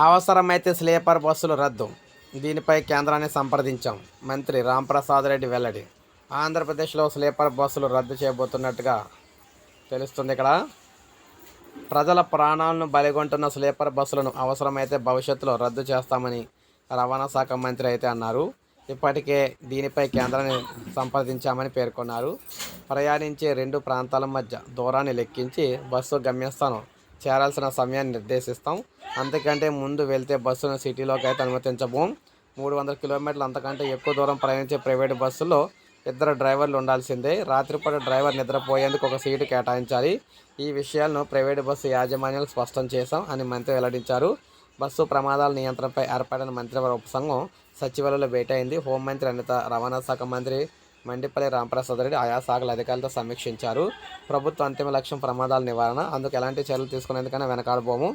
అవసరమైతే స్లీపర్ బస్సులు రద్దు. దీనిపై కేంద్రాన్ని సంప్రదించాం. మంత్రి రాంప్రసాద్ రెడ్డి వెల్లడి. ఆంధ్రప్రదేశ్లో స్లీపర్ బస్సులు రద్దు చేయబోతున్నట్టుగా తెలుస్తుంది. ఇక్కడ ప్రజల ప్రాణాలను బలిగొంటున్న స్లీపర్ బస్సులను అవసరమైతే భవిష్యత్తులో రద్దు చేస్తామని రవాణా శాఖ మంత్రి అయితే అన్నారు. ఇప్పటికే దీనిపై కేంద్రాన్ని సంప్రదించామని పేర్కొన్నారు. ప్రయాణించే రెండు ప్రాంతాల మధ్య దూరాన్ని లెక్కించి బస్సు గమ్యస్థానం చేరాల్సిన సమయాన్ని నిర్దేశిస్తాం. అంతకంటే ముందు వెళ్తే బస్సును సిటీలోకి అయితే అనుమతించబోం. 300 కిలోమీటర్లు అంతకంటే ఎక్కువ దూరం ప్రయాణించే ప్రైవేటు బస్సుల్లో 2 డ్రైవర్లు ఉండాల్సిందే. రాత్రిపూట డ్రైవర్ నిద్రపోయేందుకు ఒక సీటు కేటాయించాలి. ఈ విషయాలను ప్రైవేటు బస్సు యాజమాన్యాలకు స్పష్టం చేశాం అని మంత్రి వెల్లడించారు. బస్సు ప్రమాదాల నియంత్రణపై ఏర్పడిన మంత్రివర్గ ఉపసంఘం సచివాలయంలో భేటీ అయింది. హోంమంత్రి అనిత, రవాణా శాఖ మంత్రి మండిపల్లి రాంప్రసాద్ రెడ్డి ఆయా శాఖల అధికారులతో సమీక్షించారు. ప్రభుత్వ అంతిమ లక్ష్యం ప్రమాదాల నివారణ. అందుకు ఎలాంటి చర్యలు తీసుకునేందుకైనా వెనకాడబోము.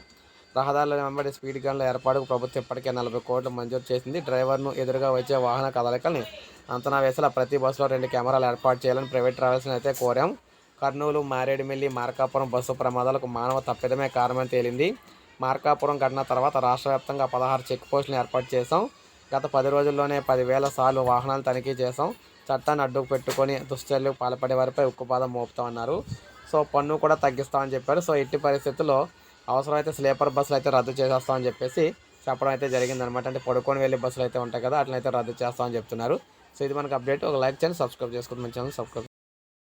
రహదారుల వెంబడి స్పీడ్ గన్ల ఏర్పాటుకు ప్రభుత్వం ఇప్పటికే 40 కోట్లు మంజూరు చేసింది. డ్రైవర్ను ఎదురుగా వచ్చే వాహన కదలికల్ని అంచనా వేసేలా ప్రతి బస్సులో 2 కెమెరాలు ఏర్పాటు చేయాలని ప్రైవేట్ ట్రావెల్స్ని అయితే కోరాం. కర్నూలు, మారేడుమిల్లి, మార్కాపురం బస్సు ప్రమాదాలకు మానవ తప్పిదమే కారణమని తేలింది. మార్కాపురం ఘటన తర్వాత రాష్ట్ర వ్యాప్తంగా 16 చెక్ పోస్టులను ఏర్పాటు చేశాం. గత 10 రోజుల్లోనే 10,000 సార్లు వాహనాలు తనిఖీ చేశాం. చట్టాన్ని అడ్డుకు పెట్టుకొని దుశ్చర్యలకు పాల్పడే వారిపై ఉక్కుపాదం మోపుతామన్నారు. సో పన్ను కూడా తగ్గిస్తామని చెప్పారు. సో ఎట్టి పరిస్థితుల్లో అవసరమైతే స్లీపర్ బస్సులు అయితే రద్దు చేసేస్తామని చెప్పేసి చెప్పడం అయితే జరిగిందనమాట. అంటే పడుకొని వెళ్ళే బస్సులు అయితే ఉంటాయి కదా, అట్లయితే రద్దు చేస్తామని చెప్తున్నారు. సో ఇది మనకు అప్డేట్. ఒక లైక్ చేయండి, సబ్స్క్రైబ్ చేసుకోండి, మన ఛానల్ సబ్స్క్రైబ్